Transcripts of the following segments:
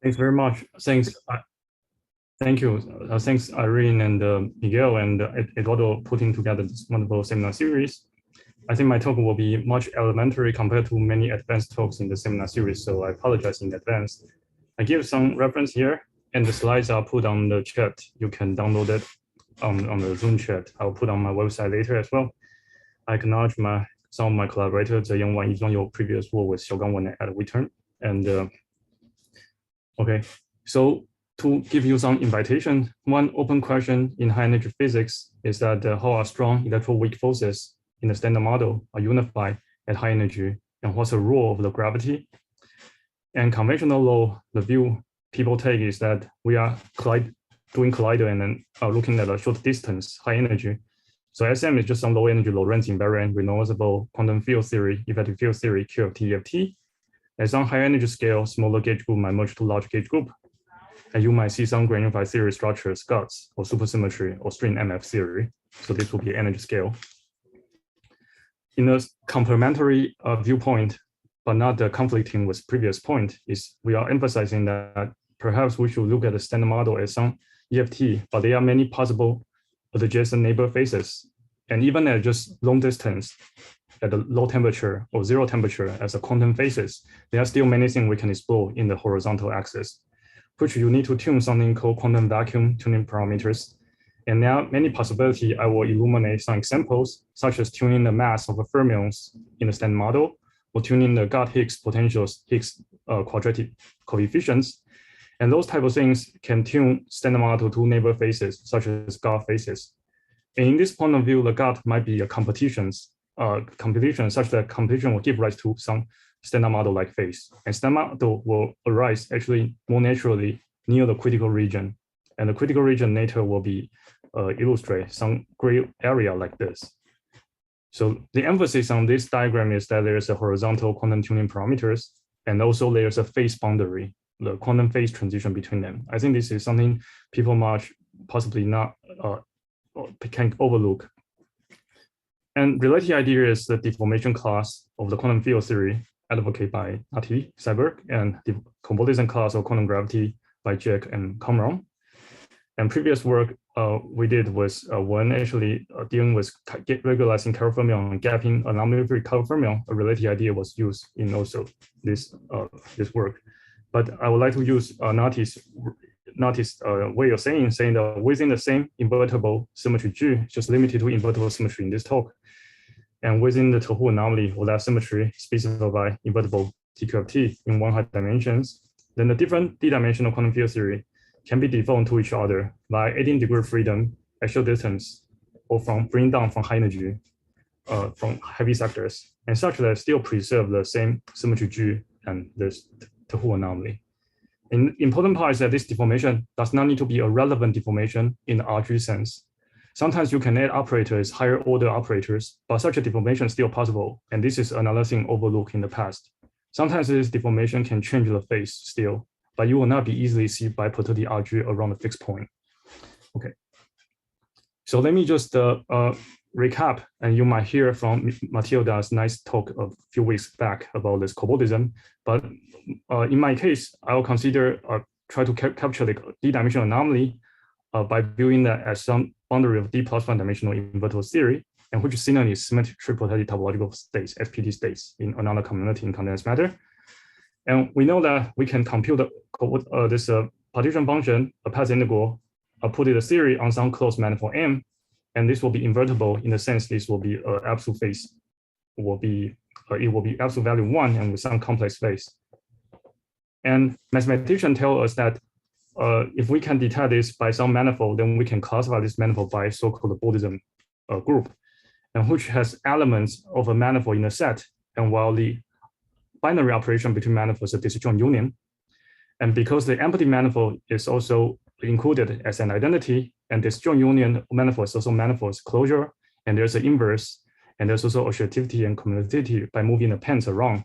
Thanks very much. Thank you. Thanks, Irene and Miguel and Eduardo putting together this wonderful seminar series. I think my talk will be much elementary compared to many advanced talks in the seminar series, so I apologize in advance. I give some reference here, and the slides are put on the chat. You can download it on the Zoom chat. I'll put on my website later as well. I acknowledge some of my collaborators, Yang Wan Yizhuang, your previous work with Xiaogang Wen at WeTurn. And okay, so to give you some invitation, one open question in high energy physics is that how are strong electroweak forces in the standard model are unified at high energy, and what's the role of the gravity? And conventional law, the view people take is that we are doing collider and then looking at a short distance, high energy. So SM is just some low energy, Lorentz invariant, renormalizable quantum field theory, effective field theory, QFT, EFT. At some high energy scale, smaller gauge group might merge to large gauge group. And you might see some granular theory structures, guts, or supersymmetry, or string MF theory. So this will be energy scale. In a complementary viewpoint, but not conflicting with previous point, is we are emphasizing that perhaps we should look at the standard model as some EFT, but there are many possible adjacent neighbor faces. And even at just long distance, at a low temperature or zero temperature as a quantum phases, there are still many things we can explore in the horizontal axis, which you need to tune something called quantum vacuum tuning parameters. And now many possibilities, I will illuminate some examples, such as tuning the mass of fermions in the standard model, or tuning the God-Higgs potentials, Higgs quadratic coefficients. And those type of things can tune standard model to neighbor faces, such as God faces. And in this point of view, the God might be a competition such that competition will give rise to some standard model like phase. And standard model will arise actually more naturally near the critical region. And the critical region later will be illustrate some gray area like this. So the emphasis on this diagram is that there's a horizontal quantum tuning parameters, and also there's a phase boundary, the quantum phase transition between them. I think this is something people much possibly not can overlook. And related idea is the deformation class of the quantum field theory advocated by Ati Seiberg, and the Wang-Cobordism class of quantum gravity by Jack and Kamran. And previous work we did was one actually dealing with regularizing chiral fermion and gapping anomaly-free chiral fermion. A related idea was used in also this work. But I would like to use Nati's way of saying that within the same invertible symmetry G, just limited to invertible symmetry in this talk, and within the Tohu anomaly or that symmetry specified by invertible TQFT in 1 high dimensions, then the different d-dimensional quantum field theory can be deformed to each other by 18-degree freedom at short distance, or from bring down from high energy from heavy sectors, and such that still preserve the same symmetry G and this Tohu anomaly. And important part is that this deformation does not need to be a relevant deformation in the RG sense. Sometimes you can add operators, higher order operators, but such a deformation is still possible. And this is another thing overlooked in the past. Sometimes this deformation can change the phase still, but you will not be easily see by perturbative RG around a fixed point. Okay. So let me just recap, and you might hear from Matilda's nice talk a few weeks back about this Wang-Cobordism. But in my case, I will consider try to capture the d-dimensional anomaly by viewing that as some boundary of d+1 dimensional invertible theory, and which similarly is symmetry protected topological states, SPD states in another community in condensed matter. And we know that we can compute this partition function, a path integral, put it a theory on some closed manifold M, and this will be invertible in the sense this will be absolute phase, it will be absolute value 1 and with some complex phase. And mathematicians tell us that if we can detect this by some manifold, then we can classify this manifold by so-called Wang-Cobordism group, and which has elements of a manifold in a set, and while the binary operation between manifolds is a disjoint union. And because the empty manifold is also included as an identity, and disjoint union manifold is also manifold's closure, and there's an inverse, and there's also associativity and commutativity by moving the pens around.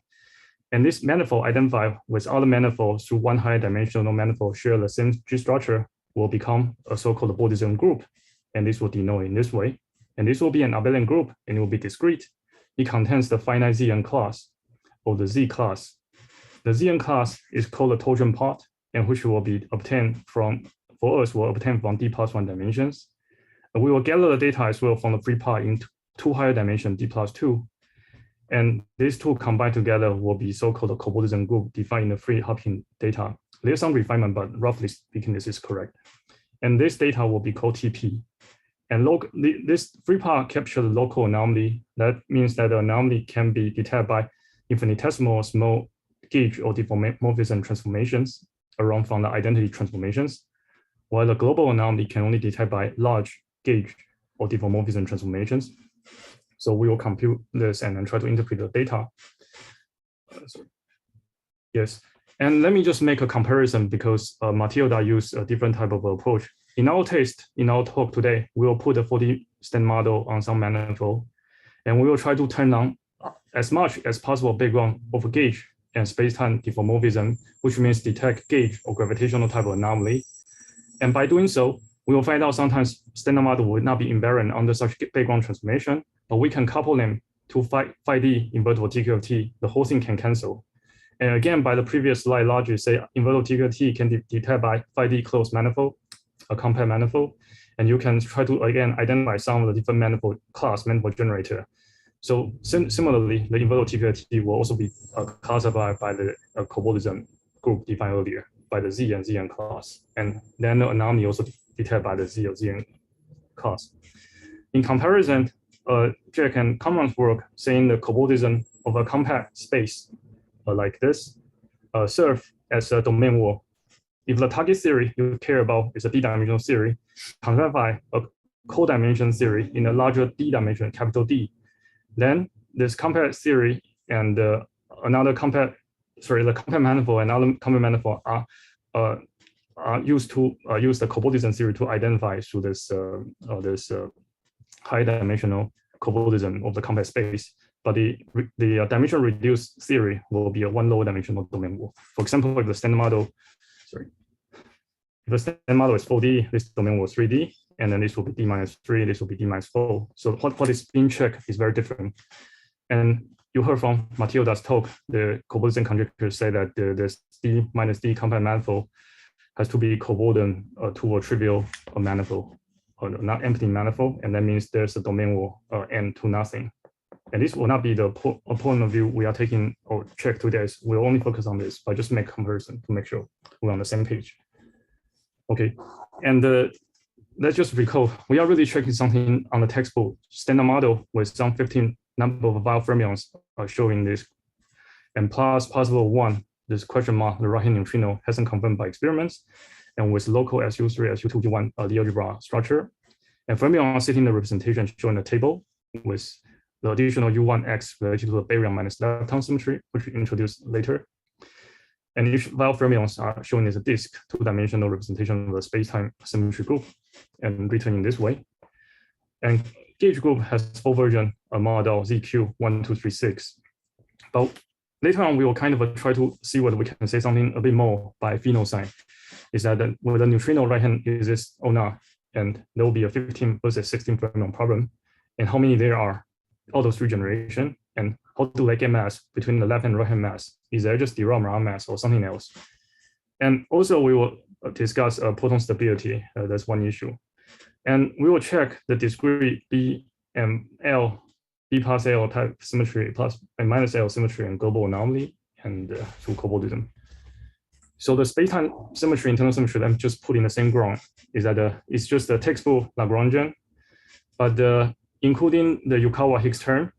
And this manifold identified with other manifolds through 1 higher dimensional manifold share the same G structure will become a so-called Wang-Cobordism group. And this will denote in this way. And this will be an abelian group, and it will be discrete. It contains the finite Zn class, or the Z class. The Zn class is called the torsion part, and which will be obtained from, for us, will obtain from d+1 dimensions. And we will gather the data as well from the free part in two higher dimension, d+2. And these two combined together will be so-called Cobordism group defined in the free Hopkins data. There's some refinement, but roughly speaking, this is correct. And this data will be called TP. And this free part captures the local anomaly. That means that the anomaly can be detected by infinitesimal small gauge or deformation transformations around from the identity transformations, while the global anomaly can only detect by large gauge or deformation transformations. So we will compute this and then try to interpret the data. Yes, and let me just make a comparison because Matilda used a different type of approach. In our test, in our talk today, we will put a 4D stand model on some manifold, and we will try to turn on as much as possible background of gauge and space-time deformorphism, which means detect gauge or gravitational type of anomaly. And by doing so, we will find out sometimes standard model will not be invariant under such background transformation, but we can couple them to 5D invertible TQFT. The whole thing can cancel. And again, by the previous slide logic, say invertible TQFT can detect by 5D closed manifold, a compact manifold, and you can try to again identify some of the different manifold class manifold generator. So similarly, the invertible TQFT will also be classified by the Cobordism group defined earlier by the Z and Zn class, and then the anomaly also detected by the Z or Zn class. In comparison, Jack and Kaman's work saying the Cobordism of a compact space like this serve as a domain wall. If the target theory you care about is a d-dimensional theory, clarify a codimension theory in a larger d-dimension, capital D, then this compact theory and another compact, the compact manifold and other compact manifold are used to use the Cobordism theory to identify through this high dimensional Cobordism of the compact space. But the dimension reduced theory will be a one lower dimensional domain wall. For example, if the standard model, if the standard model is 4D, this domain wall is 3D, and then this will be d-3, this will be d-4. So what is being checked is very different. And you heard from Matilda's talk, the Cobordism conjectures say that this d-d compact manifold has to be cobordism to a trivial manifold, or not empty manifold, and that means there's a domain wall n to nothing. And this will not be the point of view we are taking or check today. We'll only focus on this, but just make comparison to make sure we're on the same page. Okay, and let's just recall, we are really checking something on the textbook standard model with some 15 number of vowel fermions showing this, and plus possible one, this question mark, the right-hand neutrino hasn't confirmed by experiments, and with local SU3, SU2, G1, the algebra structure, and fermion sitting the representation shown in the table with the additional U1x related to the baryon minus lepton symmetry, which we introduced later. And each vowel fermions are shown as a disk, two-dimensional representation of the space-time symmetry group, and written in this way. And gauge group has full version, a model ZQ1236. But later on, we will kind of try to see whether we can say something a bit more by phenol sign. Is that whether neutrino right-hand exists or not, and there will be a 15 versus 16 fermion problem, and how many there are out of 3 generation, and how do they get mass between the left and right hand mass? Is there just Dirac-Marat mass or something else? And also we will discuss proton stability. That's one issue. And we will check the discrete B and L, B plus L type symmetry plus and minus L symmetry and global anomaly and through Cobordism. So the space-time symmetry, internal symmetry, I'm just putting the same ground, is that it's just a textbook Lagrangian, but including the Yukawa-Higgs term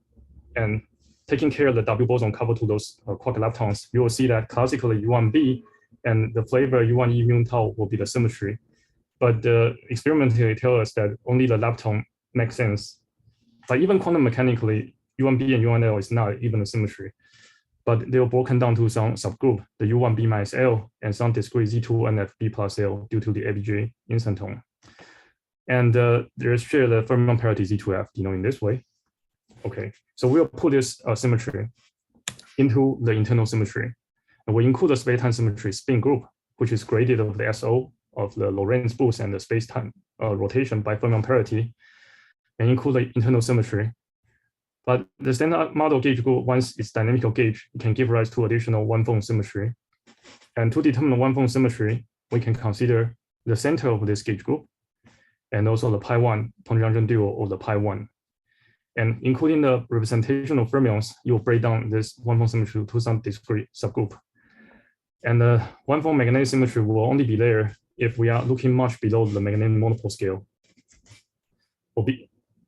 and taking care of the W boson cover to those quark leptons, you will see that classically U1b and the flavor U1e mu tau will be the symmetry. But experimentally tell us that only the lepton makes sense. But even quantum mechanically, U1b and U1l is not even a symmetry. But they were broken down to some subgroup, the U1b minus L and some discrete Z2NFB plus L due to the ABJ instanton. And there's shared the fermion parity Z2F, in this way. Okay, so we'll put this symmetry into the internal symmetry. And we include the space-time symmetry spin group, which is graded of the SO of the Lorentz boost and the space-time rotation by fermion parity, and include the internal symmetry. But the standard model gauge group, once it's dynamical gauge, it can give rise to additional one-phone symmetry. And to determine one-form symmetry, we can consider the center of this gauge group and also the pi1 point junction dual of the pi1. And including the representational fermions, you will break down this one-form symmetry to some discrete subgroup. And the one-form magnetic symmetry will only be there if we are looking much below the magnetic monopole scale.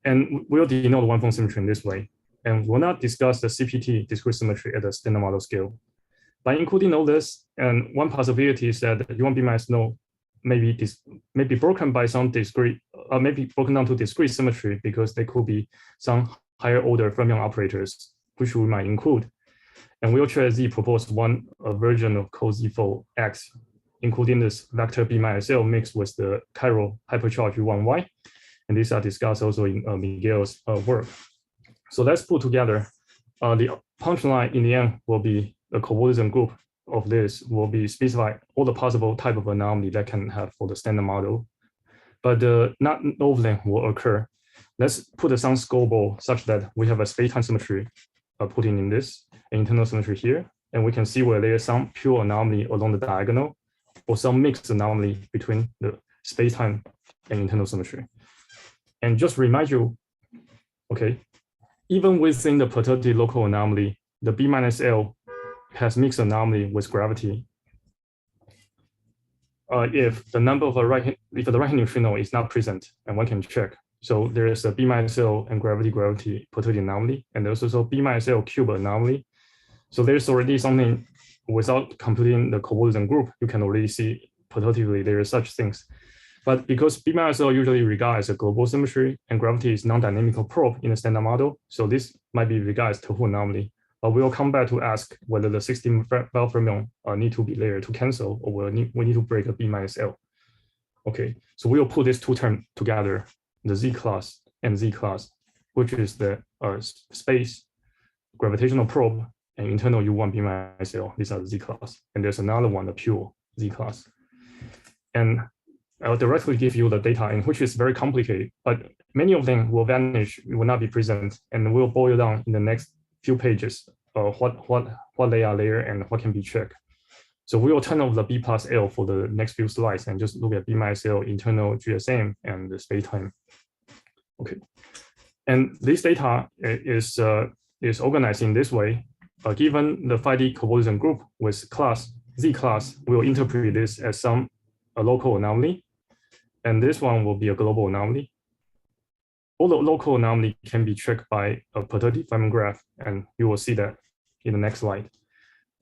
And we'll denote the one-form symmetry in this way. And we'll not discuss the CPT discrete symmetry at the standard model scale. By including all this, and one possibility is that U1B minus no may be broken by some discrete, maybe broken down to discrete symmetry because there could be some higher order fermion operators, which we might include. And we'll try Z propose one version of co-Z for X, including this vector B minus L mixed with the chiral hypercharge U1Y. And these are discussed also in Miguel's work. So let's put together the punchline in the end will be the Cobordism group of this will be specify all the possible type of anomaly that can have for the standard model, but not all of them will occur. Let's put some scoreboard such that we have a space-time symmetry putting in this internal symmetry here, and we can see where there is some pure anomaly along the diagonal or some mixed anomaly between the space-time and internal symmetry. And just remind you, okay, even within the perturbative local anomaly, the B minus L has mixed anomaly with gravity. If the number of if the right-hand neutrino is not present, and one can check. So there is a B minus L and gravity perturbative anomaly, and there's also B minus L cube anomaly. So there's already something without computing the Cobordism group, you can already see perturbatively there are such things. But because B minus L usually regarded as a global symmetry and gravity is non-dynamical probe in the standard model, so this might be regarded as Tohu anomaly. But we'll come back to ask whether the 16 Bell fermion need to be there to cancel, or we need to break a B minus L. Okay, so we'll put these two terms together, the Z class and Z class, which is the space gravitational probe and internal U1 B minus L. These are the Z class. And there's another one, the pure Z class. And I'll directly give you the data, in which is very complicated, but many of them will vanish, will not be present, and we'll boil down in the next few pages what they are there and what can be checked. So we will turn off the B plus L for the next few slides and just look at B minus L internal GSM and the space-time. Okay, and this data is organized in this way. Given the 5D Cobordism group with class Z class, we will interpret this as a local anomaly, and this one will be a global anomaly. All the local anomaly can be checked by a perturbative Feynman graph, and you will see that in the next slide.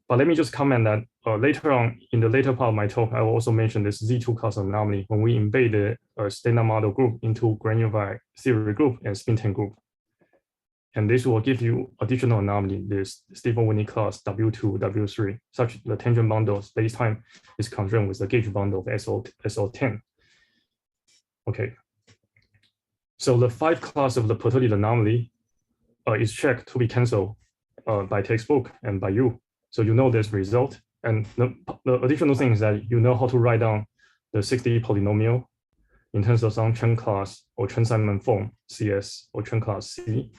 But let me just comment that later on, in the later part of my talk, I will also mention this Z2 class anomaly when we embed the standard model group into granular theory group and spin-10 group. And this will give you additional anomaly, this Stephen-Winnie class W2, W3, such the tangent bundle space-time is conjoined with the gauge bundle of SO10. Okay. So the 5 class of the perturbative anomaly is checked to be canceled by textbook and by you. So you know this result. And the additional thing is that you know how to write down the 6D polynomial in terms of some Chen class or Chen-Simon form, CS or Chen class C.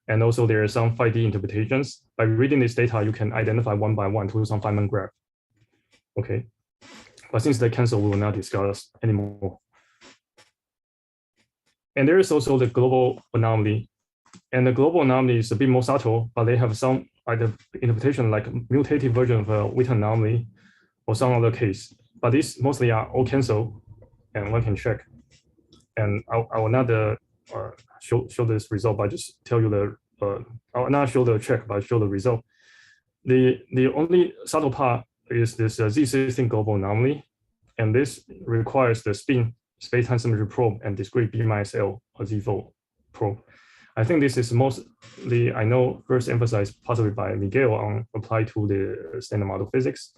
And also there are some 5D interpretations. By reading this data, you can identify one by one to some Feynman graph. Okay. But since they cancel, we will not discuss anymore. And there is also the global anomaly. And the global anomaly is a bit more subtle, but they have some either interpretation like mutative version of a Witten anomaly or some other case. But these mostly are all canceled, and one can check. And I will not show this result, but just tell you I will not show the check, but show the result. The only subtle part is this Z16 global anomaly, and this requires the spin space-time symmetry probe and discrete B minus L or Z4 probe. I think this is mostly, I know, first emphasized possibly by Miguel on applied to the standard model physics.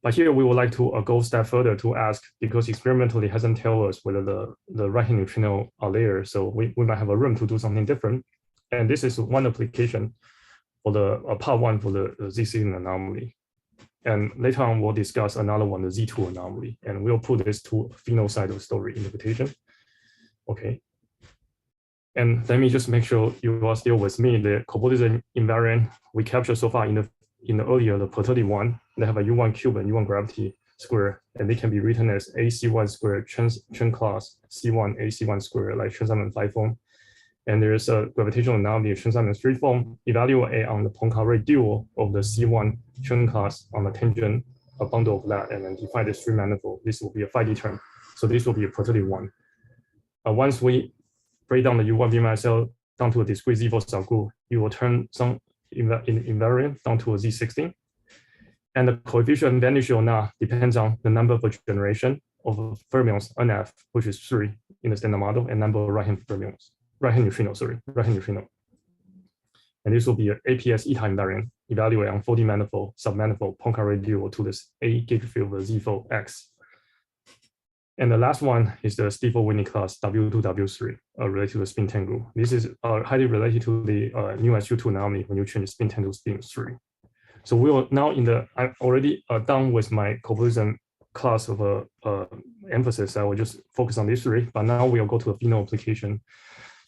But here we would like to go a step further to ask, because experimentally hasn't told us whether the right-hand neutrino are there, so we might have a room to do something different. And this is one application for the part 1 for the Z16 anomaly. And later on, we'll discuss another one, the Z2 anomaly, and we'll put this to pheno side of story interpretation. Okay. And let me just make sure you are still with me. The Cobordism invariant we captured so far in the in the earlier, the perturbative one, they have a U1 cube and U1 gravity square, and they can be written as AC1 square Chen class C1 AC1 square, like Chen Simon 5 form. And there's a gravitational anomaly Chen Simon 3 form, evaluate on the Poincare dual of the C1 Chen class on the tangent, a bundle of that, and then define this free manifold. This will be a 5D term. So this will be a perturbative one. Once we break down the U1 B cell down to a discrete Z4 subgroup, you will turn some invariant down to a Z16. And the coefficient vanishes or not depends on the number of generation of fermions NF, which is 3 in the standard model, and number of right-hand fermions, right-hand neutrino. And this will be an APS eta invariant, evaluate on 4D manifold, submanifold, Poincare dual to this A gauge field of Z4 X. And the last one is the Stiefel-Winnie class W2, W3 related to the spin tangle. This is highly related to the new SU2 anomaly when you change spin tangle to spin 3. So we are now I'm already done with my Cobordism class of emphasis. I will just focus on these 3, but now we'll go to a final application.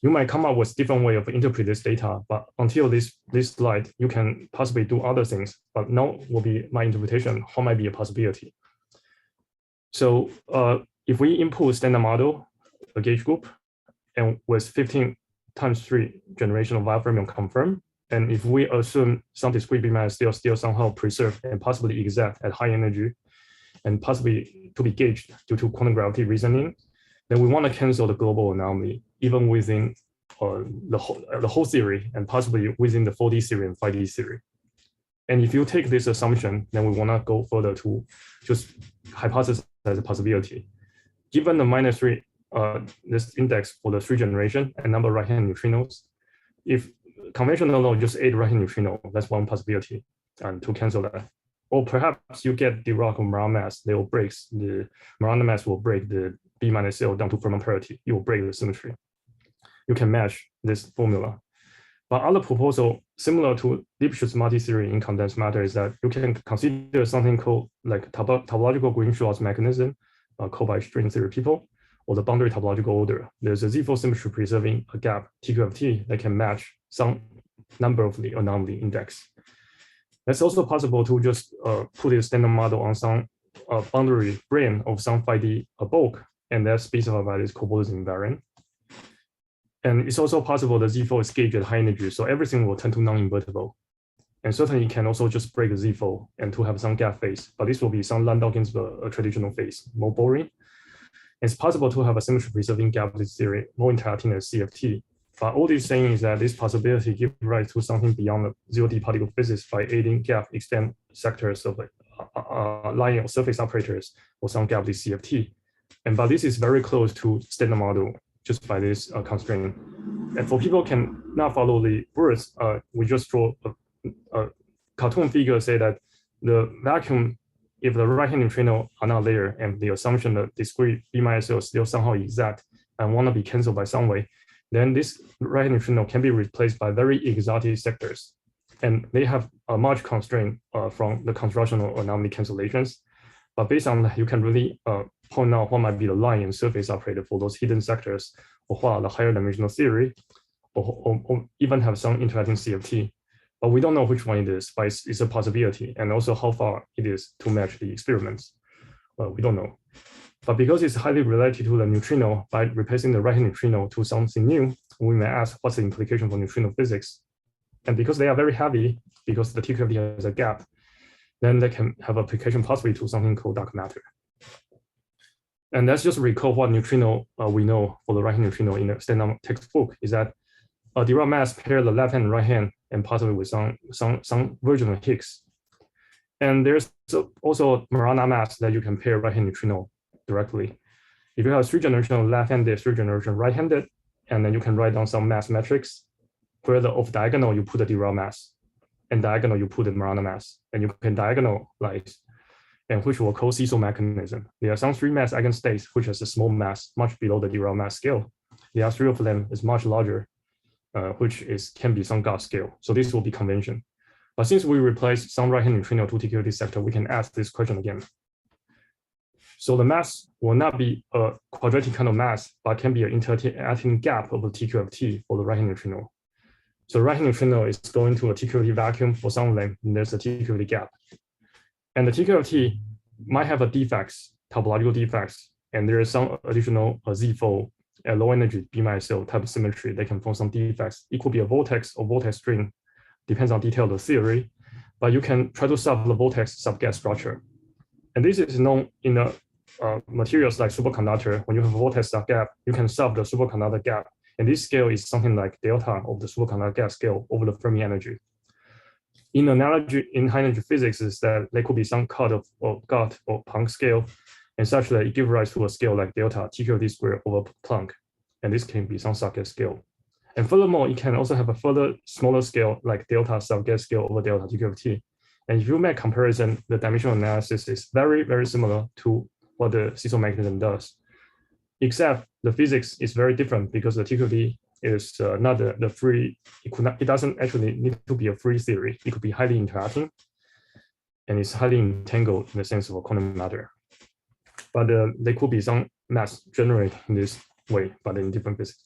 You might come up with different way of interpret this data, but until this slide, you can possibly do other things. But now will be my interpretation, how might be a possibility. So if we input standard model, a gauge group, and with 15 times 3 generation of fermion confirmed, and if we assume some discrete B-mass still somehow preserved and possibly exact at high energy, and possibly to be gauged due to quantum gravity reasoning, then we want to cancel the global anomaly, even within the whole theory, and possibly within the 4D theory and 5D theory. And if you take this assumption, then we want to go further to just hypothesize a possibility. Given the -3, this index for the 3 generation and number of right-hand neutrinos, if conventional law just 8 right-hand neutrino, that's one possibility, and to cancel that. Or perhaps you get Dirac or Maran mass, they will break the Maran mass will break the B minus cell down to fermion parity. You will break the symmetry. You can match this formula. But other proposal similar to Lipschitz multi-theory in condensed matter is that you can consider something called like topological Green-Schwarz mechanism, called by string theory people, or the boundary topological order. There's a Z4 symmetry preserving a gap TQFT that can match some number of the anomaly index. It's also possible to just put a standard model on some boundary brane of some 5D bulk, and that's specified by this Cobordism invariant. And it's also possible the Z4 is gauged at high energy, so everything will tend to non-invertible. And certainly you can also just break the Z4 and to have some gap phase, but this will be some Landau-Ginzburg traditional phase, more boring. It's possible to have a symmetry preserving gap theory, more interacting as CFT. But all these saying is that this possibility gives rise to something beyond the 0D particle physics by aiding gap extent sectors of line or surface operators or some gap CFT. But this is very close to standard model just by this constraint. And for people can not follow the words, we just draw a cartoon figure say that the vacuum, if the right-hand neutrino are not there and the assumption that discrete B minus is still somehow exact and want to be canceled by some way, then this right-hand neutrino can be replaced by very exotic sectors. And they have a much constraint from the constructional anomaly cancellations. But based on that, you can really point out what might be the line and surface operator for those hidden sectors, or what are the higher dimensional theory, or even have some interacting CFT. But we don't know which one it is, but it's a possibility, and also how far it is to match the experiments. We don't know. But because it's highly related to the neutrino, by replacing the right-hand neutrino to something new, we may ask what's the implication for neutrino physics. And because they are very heavy, because the TQFT has a gap, then they can have application possibly to something called dark matter. And let's just recall what neutrino we know for the right-hand neutrino in the standard textbook is that a Dirac mass pair the left hand and right hand, and possibly with some version of Higgs. And there's also Marana mass that you can pair right-hand neutrino directly. If you have 3 generation left-handed, 3 generation right-handed, and then you can write down some mass metrics, where the off diagonal you put the Dirac mass, and diagonal you put the Marana mass, and you can diagonalize, and which will call seesaw mechanism. There are some 3 mass eigenstates which has a small mass much below the Dirac mass scale. There are 3 of them is much larger, which can be some Gauss scale. So this will be convention. But since we replace some right-hand neutrino to TQFT sector, we can ask this question again. So the mass will not be a quadratic kind of mass, but can be an interacting gap of the TQFT for the right-hand neutrino. So right-hand neutrino is going to a TQLT vacuum for some length, and there's a TQLT gap. And the TQLT might have a defects, topological defects, and there is some additional Z-fold at low energy B-cell type of symmetry that can form some defects. It could be a vortex or vortex string, depends on detail of the theory, but you can try to solve the vortex subgas structure. And this is known in the materials like superconductor. When you have a vortex subgap, you can solve the superconductor gap. And this scale is something like delta of the superconductor gap scale over the Fermi energy. In analogy, in high energy physics, is that there could be some cut of or gut or Planck scale, and such that it gives rise to a scale like delta TQLT squared over Planck. And this can be some subgas scale. And furthermore, it can also have a further smaller scale like delta subgas scale over delta TQLT. And if you make comparison, the dimensional analysis is very, very similar to what the seesaw mechanism does, except the physics is very different because the TQLT is not the free, it doesn't actually need to be a free theory. It could be highly interacting, and it's highly entangled in the sense of a quantum matter. But there could be some mass generated in this way, but in different physics.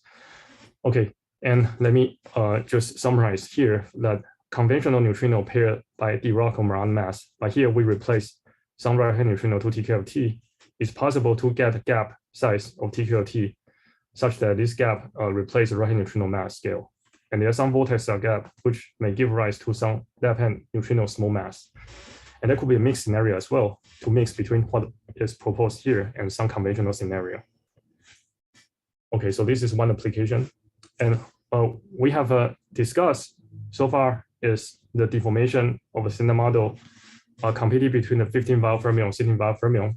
Okay, and let me just summarize here that conventional neutrino paired by Dirac or Maran mass, but here we replace some right-hand neutrino to TQLT. It's possible to get a gap size of TQLT such that this gap replaces the right-hand neutrino mass scale. And there are some vortex gap which may give rise to some left-hand neutrino small mass. And there could be a mixed scenario as well to mix between what is proposed here and some conventional scenario. Okay, so this is one application. And we have discussed so far is the deformation of a standard model competing between the 15-valve fermion and 16-valve fermion.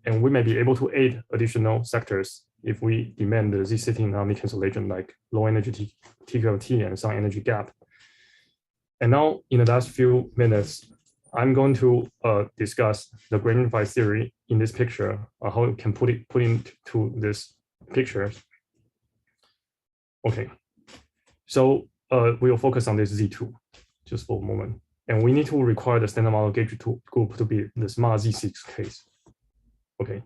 And we may be able to add additional sectors if we demand the Z-sitting anomaly cancellation like low energy TQLT and some energy gap. And now in the last few minutes, I'm going to discuss the gradient theory in this picture, how you can put into this picture. Okay, so we will focus on this Z2 just for a moment. And we need to require the standard model gauge group to be the smart Z6 case. Okay,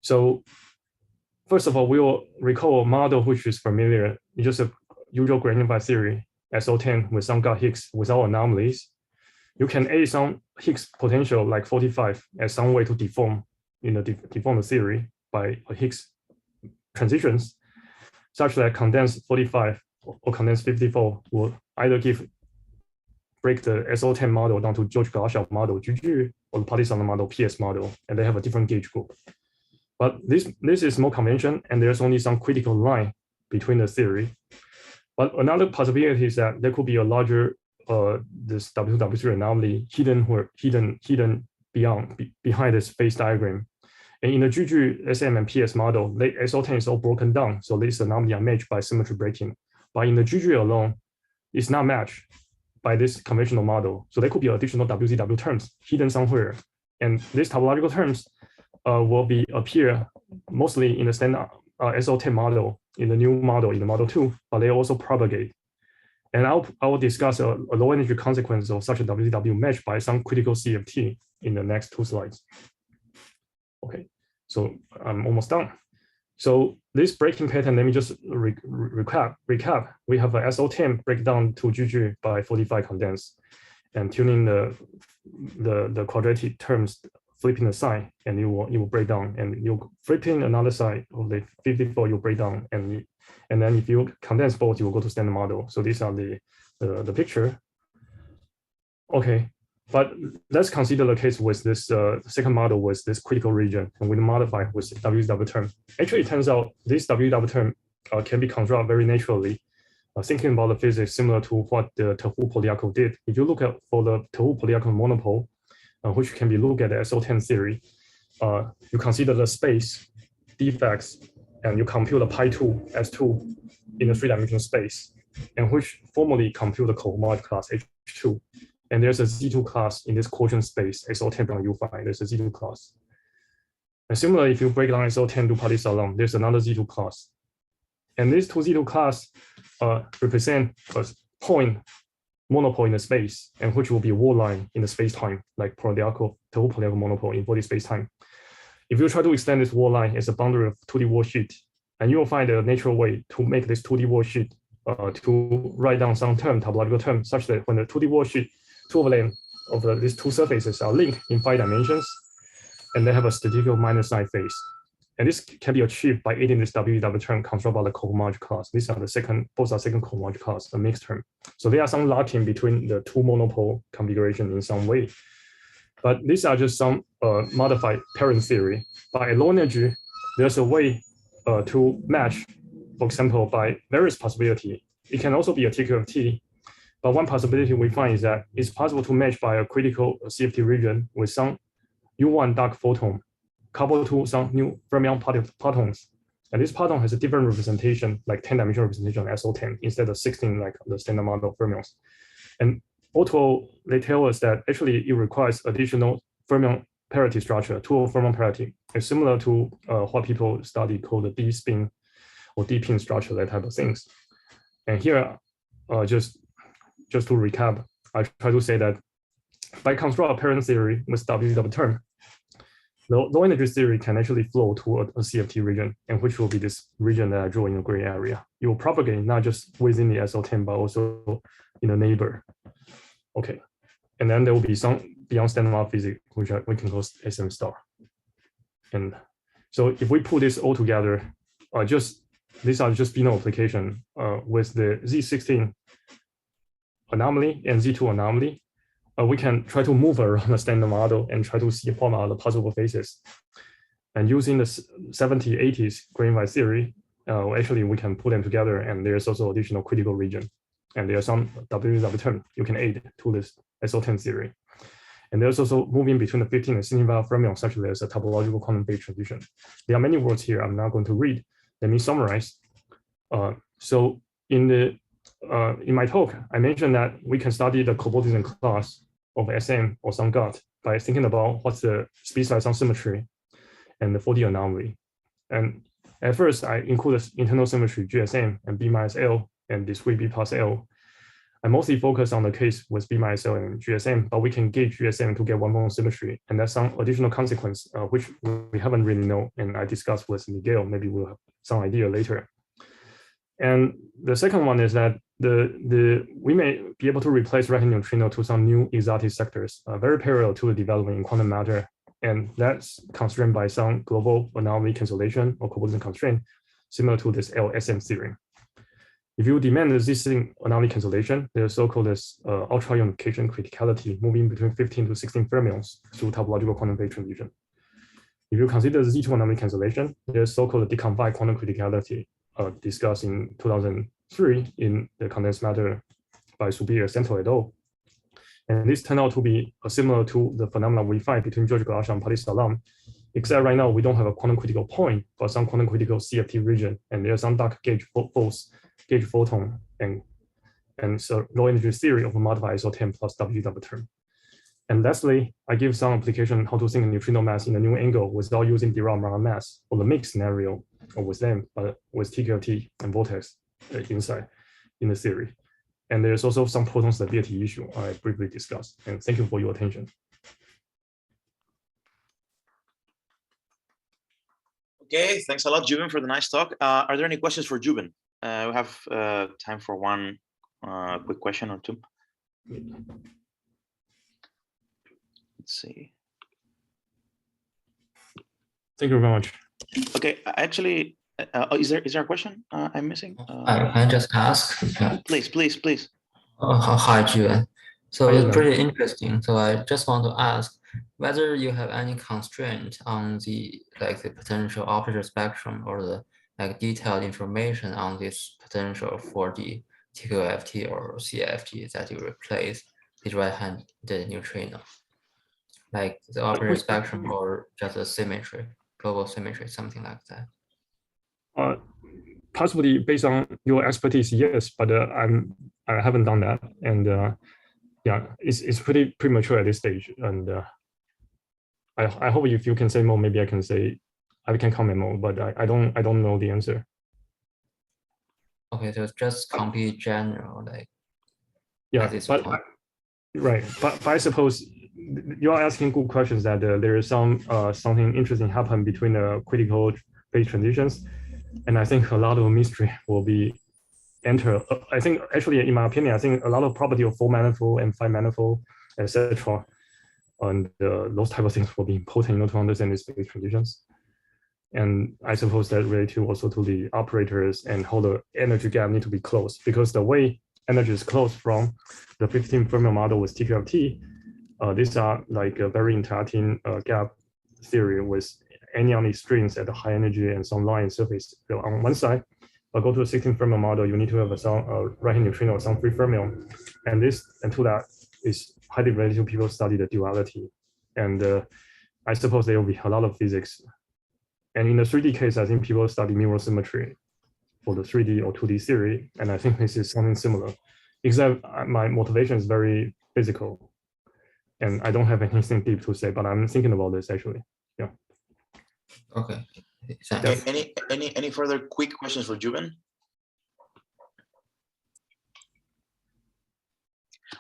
so first of all, we will recall a model which is familiar. It's just a usual gradient theory, SO10 with some gut Higgs without anomalies. You can add some Higgs potential like 45 as some way to deform, deform the theory by Higgs transitions, such that condensed 45 or condensed 54 will either break the SO10 model down to George Glashow model, GG, or the partisan model, PS model, and they have a different gauge group. But this is more convention, and there's only some critical line between the theory. But another possibility is that there could be a larger this W2, W3 anomaly hidden behind this phase diagram. And in the GG, SM, and PS model, the SO10 is all broken down, so this anomaly are matched by symmetry breaking. But in the GG alone, it's not matched by this conventional model. So there could be additional WZW terms hidden somewhere. And these topological terms will appear mostly in the standard SO10 model, in the new model, in the model 2, but they also propagate. And I will discuss a low energy consequence of such a WZW match by some critical CFT in the next 2 slides. Okay, so I'm almost done. So this breaking pattern, let me just recap. We have a SO10 breakdown to GG by 45 condensed, and tuning the quadratic terms, flipping the sign, and you will break down, and you flipping another side of the 54, you break down, and then if you condense both, you will go to standard model. So these are the picture. Okay. But let's consider the case with this second model with this critical region, and we modify with WW term. Actually, it turns out this WW term can be constructed very naturally, thinking about the physics similar to what the Tahu-Polyakov did. If you look at for the Tahu-Polyakov monopole, which can be looked at the SO10 theory, you consider the space defects, and you compute the pi2 S2 in the 3-dimensional space, and which formally compute the cohomology class H2. And there's a Z2 class in this quotient space, SO10 from U5, there's a Z2 class. And similarly, if you break down SO10 to partisalon, there's another Z2 class. And these two Z2 class represent a point monopole in the space, and which will be a wall line in the space-time, like Tahu-Polyakov monopole in body space-time. If you try to extend this wall line as a boundary of 2D wall sheet, and you will find a natural way to make this 2D wall sheet to write down some topological term, such that when the 2D worldsheet, two of them of these two surfaces are linked in 5 dimensions, and they have a statistical minus sign phase. And this can be achieved by adding this WW term controlled by the cohomology class. These are both are second cohomology class, the mixed term. So there are some locking between the two monopole configuration in some way. But these are just some modified parent theory. By low energy, there's a way to match, for example, by various possibility. It can also be a TQFT. But one possibility we find is that it's possible to match by a critical CFT region with some U1 dark photon coupled to some new fermion partons. And this parton has a different representation, like 10-dimensional representation of SO10 instead of 16 like the standard model fermions. And also, they tell us that actually it requires additional fermion parity structure, two fermion parity. It's similar to what people study called the D-spin or D-pin structure, that type of things. And here, just to recap, I try to say that by construct a parent theory with WW term, the low energy theory can actually flow to a CFT region, and which will be this region that I draw in the gray area. It will propagate not just within the SO10, but also in the neighbor. Okay, and then there will be some beyond standard model physics, which we can call SM star. And so if we put this all together, these are just binary application with the Z16 anomaly and Z2 anomaly. We can try to move around the standard model and try to see what are the possible phases. And using the 70s, 80s grain-wise theory, actually we can put them together, and there's also additional critical region. And there's some WW term you can add to this SO10 theory. And there's also moving between the 15 and 16 value fermions, such as a topological quantum phase transition. There are many words here I'm not going to read. Let me summarize. So in my talk, I mentioned that we can study the Cobordism class of SM or some gut by thinking about what's the speed-size symmetry and the 4D anomaly. And at first, I included internal symmetry GSM and B minus L and discrete B plus L. I mostly focus on the case with B minus L and GSM, but we can gauge GSM to get one-point symmetry. And there's some additional consequence, which we haven't really know. And I discussed with Miguel, maybe we'll have some idea later. And the second one is that we may be able to replace right-hand neutrino to some new exotic sectors, very parallel to the development in quantum matter. And that's constrained by some global anomaly cancellation or Cobordism constraint, similar to this LSM theorem. If you demand this anomaly cancellation, there's so-called ultra unification criticality moving between 15 to 16 fermions through topological quantum phase transition. If you consider the Z2 anomaly cancellation, there's so-called deconfined quantum criticality discussed in 2003 in the condensed matter by Subir, Santo et al. And this turned out to be similar to the phenomena we find between George Galasha and Patty Salam, except right now we don't have a quantum critical point, but some quantum critical CFT region, and there's some dark gauge gauge photon and so low energy theory of a modified SO10 plus WW term. And lastly, I give some application how to think neutrino mass in a new angle without using Dirac mass or the mixed scenario or with them, but with TQFT and vortex inside in the theory. And there's also some proton stability issue I briefly discussed. And thank you for your attention. Okay, thanks a lot, Juven, for the nice talk. Are there any questions for Juven? We have time for one quick question or two. Let's see. Thank you very much. Okay, actually, is there a question I'm missing? I just ask. Please. Hi, Juven. So Hi, it's pretty interesting. So I just want to ask whether you have any constraint on the potential operator spectrum or the detailed information on this potential for the TQFT or CFT that you replace the right-handed neutrino, like the operator spectrum or just a symmetry, global symmetry, something like that. Possibly based on your expertise, yes, but I haven't done that, and yeah, it's pretty premature at this stage, and I hope if you can say more, maybe I can comment more, but I don't know the answer. Okay, so it's just complete general, yeah, but right, but I suppose you are asking good questions that there is something interesting happen between the critical phase transitions, and I think a lot of mystery will be enter. I think actually, in my opinion, I think a lot of property of 4-manifold and 5-manifold, etc., and those type of things will be important in order to understand these space transitions. And I suppose that related to also to the operators and how the energy gap need to be closed, because the way energy is closed from the 15 Fermi model with TQFT, these are like a very interacting gap theory with any on these strings at the high energy and some line surface on one side. But go to a 16 fermion model, you need to have some right-hand neutrino or some free fermion, and to that is highly related to people study the duality, and I suppose there will be a lot of physics. And in the 3D case, I think people study mirror symmetry for the 3D or 2D theory, and I think this is something similar, except my motivation is very physical, and I don't have anything deep to say, but I'm thinking about this actually. Yeah. Okay. Thanks. Any further quick questions for Juven?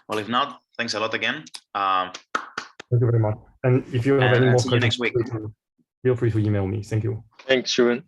Well, if not, thanks a lot again. Thank you very much. And if you have any more see you next questions, week. feel free to email me. Thank you. Thanks, Juven.